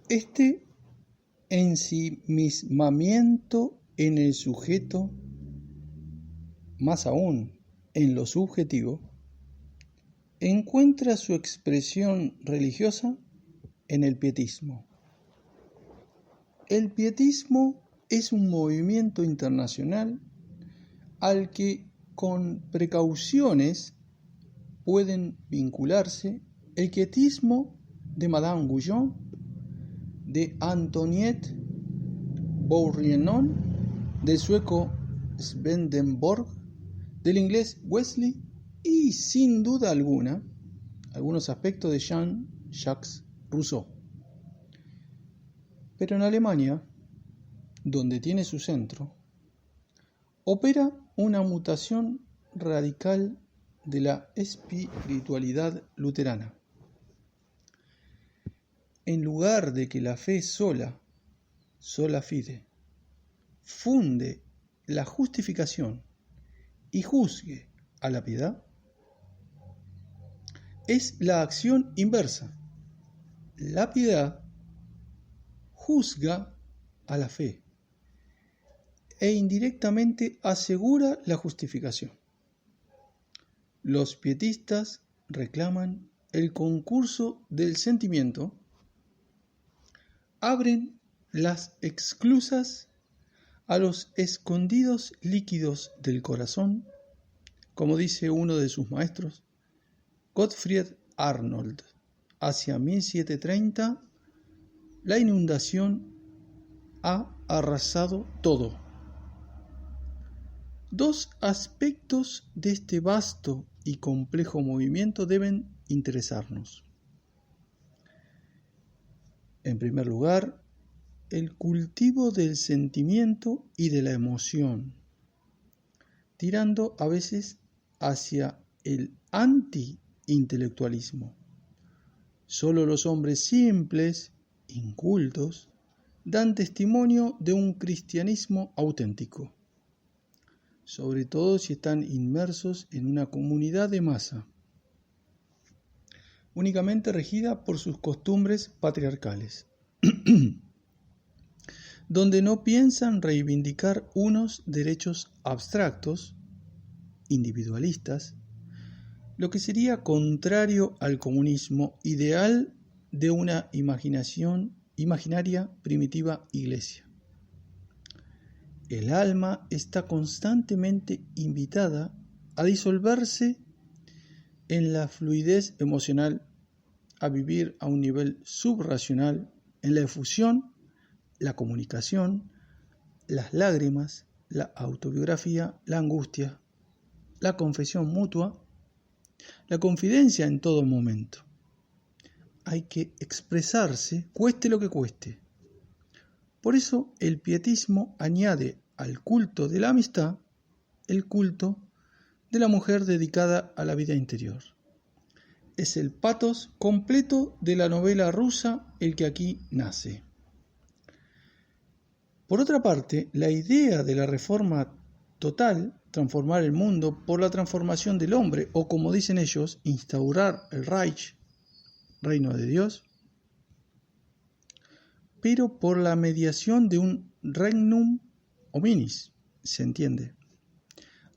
Este ensimismamiento en el sujeto, más aún en lo subjetivo, encuentra su expresión religiosa en el pietismo. El pietismo es un movimiento internacional al que con precauciones pueden vincularse el quietismo de Madame Guyon, de Antoniette Bourriennon, del sueco Swedenborg, del inglés Wesley y, sin duda alguna, algunos aspectos de Jean-Jacques Rousseau. Pero en Alemania, donde tiene su centro, opera una mutación radical de la espiritualidad luterana. En lugar de que la fe sola fide, funde la justificación y juzgue a la piedad, es la acción inversa. La piedad juzga a la fe e indirectamente asegura la justificación. Los pietistas reclaman el concurso del sentimiento, abren las esclusas a los escondidos líquidos del corazón, como dice uno de sus maestros, Gottfried Arnold. Hacia 1730, la inundación ha arrasado todo. Dos aspectos de este vasto y complejo movimiento deben interesarnos. En primer lugar, el cultivo del sentimiento y de la emoción, tirando a veces hacia el anti-intelectualismo. Solo los hombres simples, incultos, dan testimonio de un cristianismo auténtico, sobre todo si están inmersos en una comunidad de masa, únicamente regida por sus costumbres patriarcales, donde no piensan reivindicar unos derechos abstractos, individualistas, lo que sería contrario al comunismo ideal de una imaginaria primitiva iglesia. El alma está constantemente invitada a disolverse en la fluidez emocional, a vivir a un nivel subrracional, en la efusión, la comunicación, las lágrimas, la autobiografía, la angustia, la confesión mutua, la confidencia en todo momento. Hay que expresarse, cueste lo que cueste. Por eso el pietismo añade al culto de la amistad el culto de la mujer dedicada a la vida interior. Es el pathos completo de la novela rusa el que aquí nace. Por otra parte, la idea de la reforma total, transformar el mundo por la transformación del hombre, o como dicen ellos, instaurar el Reich, reino de Dios, pero por la mediación de un regnum hominis, se entiende,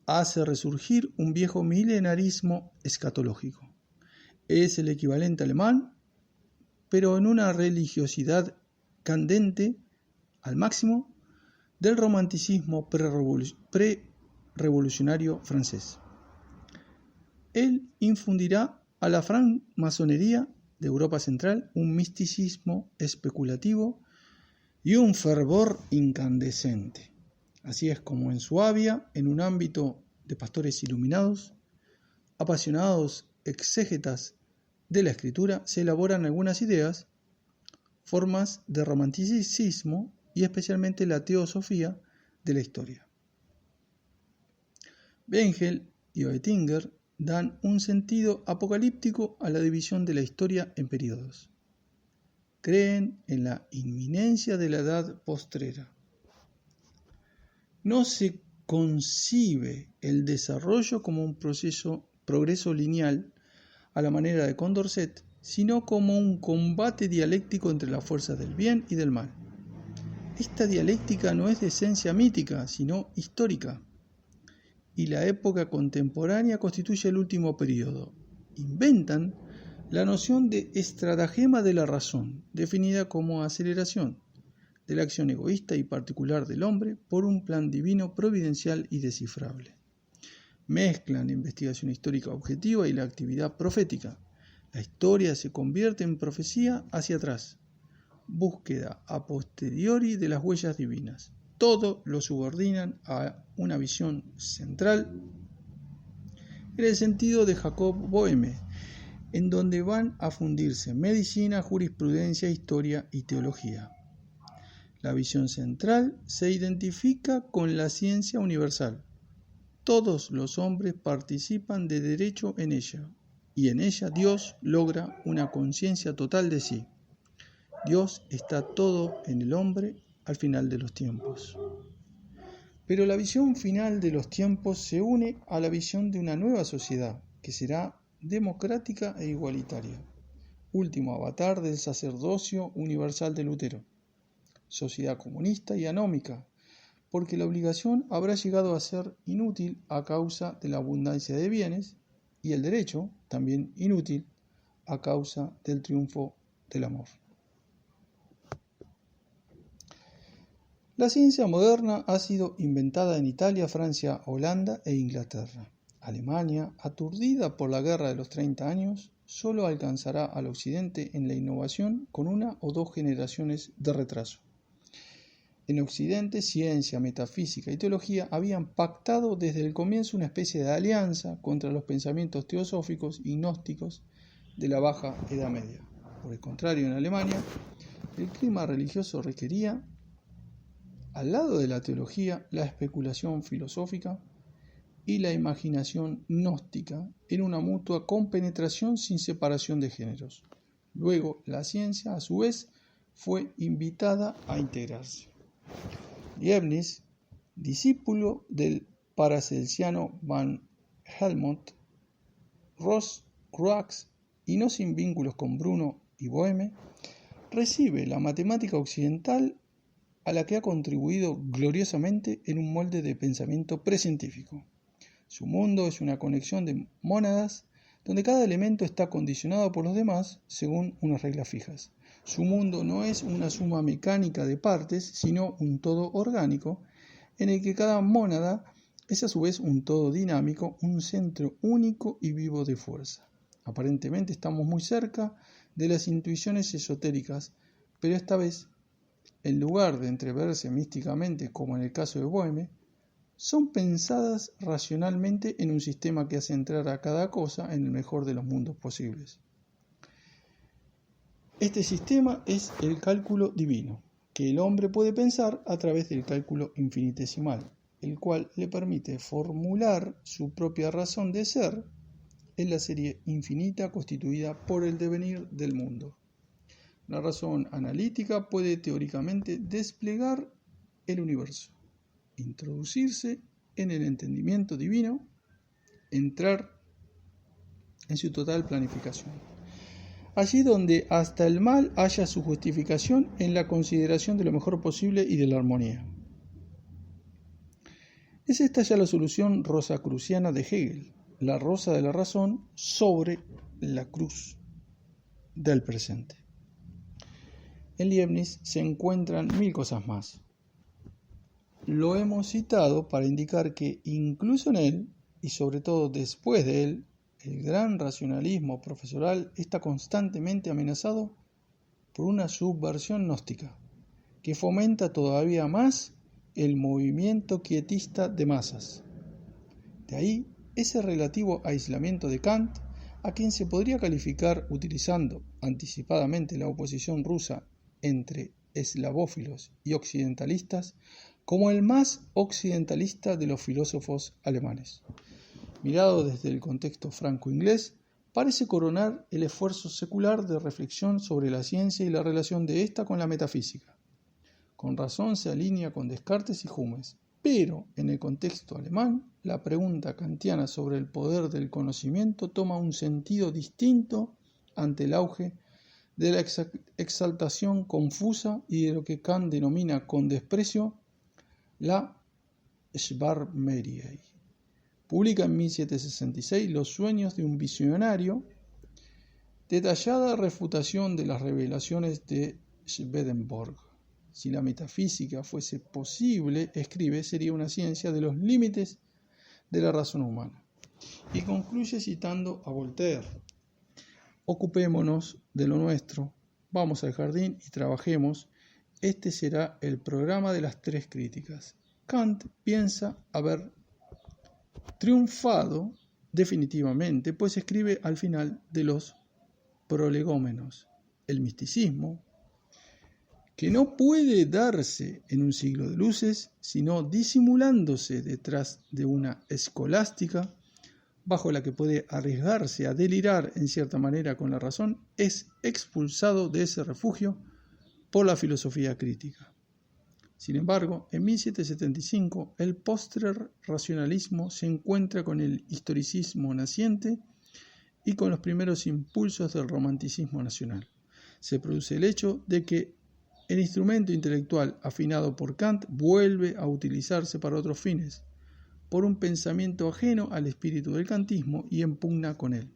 hace resurgir un viejo milenarismo escatológico. Es el equivalente alemán, pero en una religiosidad candente al máximo del romanticismo pre-revolucionario francés. Él infundirá a la francmasonería de Europa Central un misticismo especulativo y un fervor incandescente. Así es como en Suabia, en un ámbito de pastores iluminados, apasionados exégetas de la escritura, se elaboran algunas ideas, formas de romanticismo y especialmente la teosofía de la historia. Bengel y Oettinger dan un sentido apocalíptico a la división de la historia en periodos. Creen en la inminencia de la edad postrera. No se concibe el desarrollo como un progreso lineal a la manera de Condorcet, sino como un combate dialéctico entre las fuerzas del bien y del mal. Esta dialéctica no es de esencia mítica, sino histórica, y la época contemporánea constituye el último período. Inventan la noción de estratagema de la razón, definida como aceleración de la acción egoísta y particular del hombre por un plan divino providencial y descifrable. Mezclan la investigación histórica objetiva y la actividad profética. La historia se convierte en profecía hacia atrás, búsqueda a posteriori de las huellas divinas. Todo lo subordinan a una visión central en el sentido de Jacob Boehme, en donde van a fundirse medicina, jurisprudencia, historia y teología. La visión central se identifica con la ciencia universal. Todos los hombres participan de derecho en ella, y en ella Dios logra una conciencia total de sí. Dios está todo en el hombre al final de los tiempos. Pero la visión final de los tiempos se une a la visión de una nueva sociedad, que será democrática e igualitaria, último avatar del sacerdocio universal de Lutero. Sociedad comunista y anómica, porque la obligación habrá llegado a ser inútil a causa de la abundancia de bienes, y el derecho también inútil a causa del triunfo del amor. La ciencia moderna ha sido inventada en Italia, Francia, Holanda e Inglaterra. Alemania, aturdida por la guerra de los 30 años, solo alcanzará al occidente en la innovación con una o dos generaciones de retraso. En Occidente, ciencia, metafísica y teología habían pactado desde el comienzo una especie de alianza contra los pensamientos teosóficos y gnósticos de la Baja Edad Media. Por el contrario, en Alemania, el clima religioso requería, al lado de la teología, la especulación filosófica y la imaginación gnóstica en una mutua compenetración sin separación de géneros. Luego, la ciencia, a su vez, fue invitada a integrarse. Leibniz, discípulo del paracelsiano Van Helmont, Ross, Croix y no sin vínculos con Bruno y Boehme, recibe la matemática occidental a la que ha contribuido gloriosamente en un molde de pensamiento precientífico. Su mundo es una conexión de mónadas donde cada elemento está condicionado por los demás según unas reglas fijas. Su mundo no es una suma mecánica de partes, sino un todo orgánico, en el que cada mónada es a su vez un todo dinámico, un centro único y vivo de fuerza. Aparentemente estamos muy cerca de las intuiciones esotéricas, pero esta vez, en lugar de entreverse místicamente como en el caso de Boehme, son pensadas racionalmente en un sistema que hace entrar a cada cosa en el mejor de los mundos posibles. Este sistema es el cálculo divino, que el hombre puede pensar a través del cálculo infinitesimal, el cual le permite formular su propia razón de ser en la serie infinita constituida por el devenir del mundo. La razón analítica puede teóricamente desplegar el universo, introducirse en el entendimiento divino, entrar en su total planificación. Allí donde hasta el mal haya su justificación en la consideración de lo mejor posible y de la armonía. Es esta ya la solución rosacruciana de Hegel, la rosa de la razón sobre la cruz del presente. En Leibniz se encuentran 1000 cosas más. Lo hemos citado para indicar que incluso en él, y sobre todo después de él, el gran racionalismo profesoral está constantemente amenazado por una subversión gnóstica, que fomenta todavía más el movimiento quietista de masas. De ahí ese relativo aislamiento de Kant, a quien se podría calificar, utilizando anticipadamente la oposición rusa entre eslavófilos y occidentalistas, como el más occidentalista de los filósofos alemanes. Mirado desde el contexto franco-inglés, parece coronar el esfuerzo secular de reflexión sobre la ciencia y la relación de ésta con la metafísica. Con razón se alinea con Descartes y Humes, pero en el contexto alemán, la pregunta kantiana sobre el poder del conocimiento toma un sentido distinto ante el auge de la exaltación confusa y de lo que Kant denomina con desprecio la Schwärmerei. Publica en 1766 Los sueños de un visionario, detallada refutación de las revelaciones de Swedenborg. Si la metafísica fuese posible, escribe, sería una ciencia de los límites de la razón humana. Y concluye citando a Voltaire: ocupémonos de lo nuestro, vamos al jardín y trabajemos. Este será el programa de las 3 críticas. Kant piensa haber triunfado definitivamente, pues escribe al final de los prolegómenos: el misticismo, que no puede darse en un siglo de luces, sino disimulándose detrás de una escolástica, bajo la que puede arriesgarse a delirar en cierta manera con la razón, es expulsado de ese refugio por la filosofía crítica. Sin embargo, en 1775, el postrer racionalismo se encuentra con el historicismo naciente y con los primeros impulsos del romanticismo nacional. Se produce el hecho de que el instrumento intelectual afinado por Kant vuelve a utilizarse para otros fines, por un pensamiento ajeno al espíritu del kantismo y en pugna con él.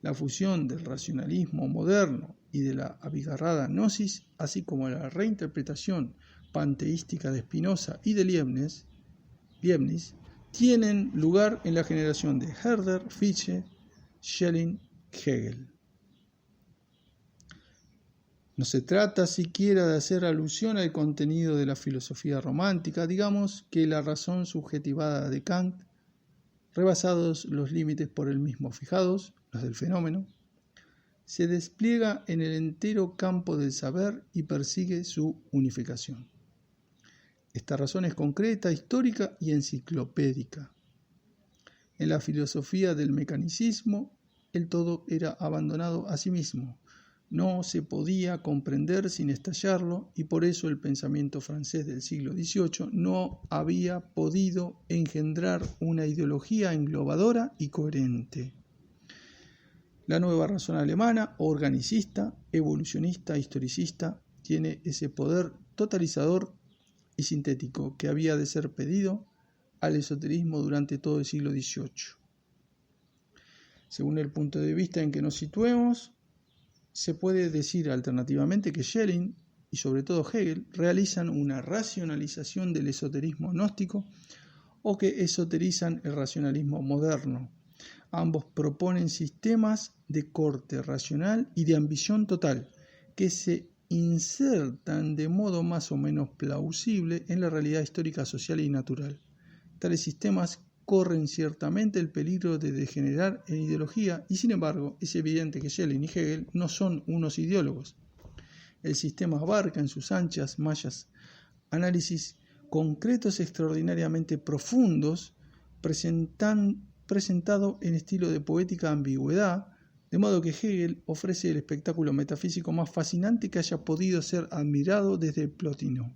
La fusión del racionalismo moderno y de la abigarrada gnosis, así como la reinterpretación panteística de Spinoza y de Leibniz, tienen lugar en la generación de Herder, Fichte, Schelling, Hegel. No se trata siquiera de hacer alusión al contenido de la filosofía romántica, digamos que la razón subjetivada de Kant, rebasados los límites por él mismo fijados, los del fenómeno, se despliega en el entero campo del saber y persigue su unificación. Esta razón es concreta, histórica y enciclopédica. En la filosofía del mecanicismo, el todo era abandonado a sí mismo. No se podía comprender sin estallarlo, y por eso el pensamiento francés del siglo XVIII no había podido engendrar una ideología englobadora y coherente. La nueva razón alemana, organicista, evolucionista, historicista, tiene ese poder totalizador y sintético que había de ser pedido al esoterismo durante todo el siglo XVIII. Según el punto de vista en que nos situemos, se puede decir alternativamente que Schelling y sobre todo Hegel realizan una racionalización del esoterismo gnóstico o que esoterizan el racionalismo moderno. Ambos proponen sistemas de corte racional y de ambición total que se insertan de modo más o menos plausible en la realidad histórica, social y natural. Tales sistemas corren ciertamente el peligro de degenerar en ideología y, sin embargo, es evidente que Schelling y Hegel no son unos ideólogos. El sistema abarca en sus anchas mallas análisis concretos extraordinariamente profundos, presentado en estilo de poética ambigüedad, de modo que Hegel ofrece el espectáculo metafísico más fascinante que haya podido ser admirado desde Plotino.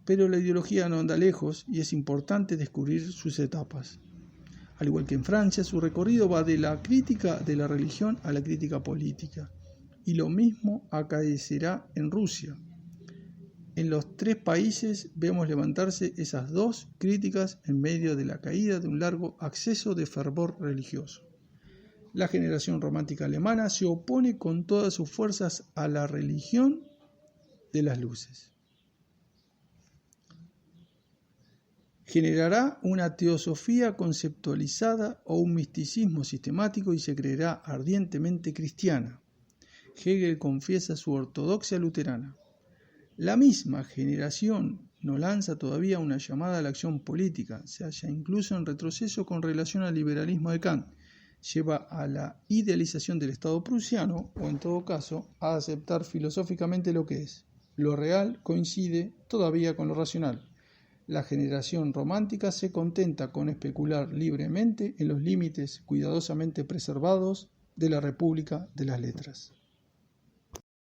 Pero la ideología no anda lejos y es importante descubrir sus etapas. Al igual que en Francia, su recorrido va de la crítica de la religión a la crítica política, y lo mismo acaecerá en Rusia. En los 3 países vemos levantarse esas 2 críticas en medio de la caída de un largo acceso de fervor religioso. La generación romántica alemana se opone con todas sus fuerzas a la religión de las luces. Generará una teosofía conceptualizada o un misticismo sistemático y se creerá ardientemente cristiana. Hegel confiesa su ortodoxia luterana. La misma generación no lanza todavía una llamada a la acción política, se halla incluso en retroceso con relación al liberalismo de Kant, lleva a la idealización del Estado prusiano o en todo caso a aceptar filosóficamente lo que es. Lo real coincide todavía con lo racional. La generación romántica se contenta con especular libremente en los límites cuidadosamente preservados de la República de las Letras.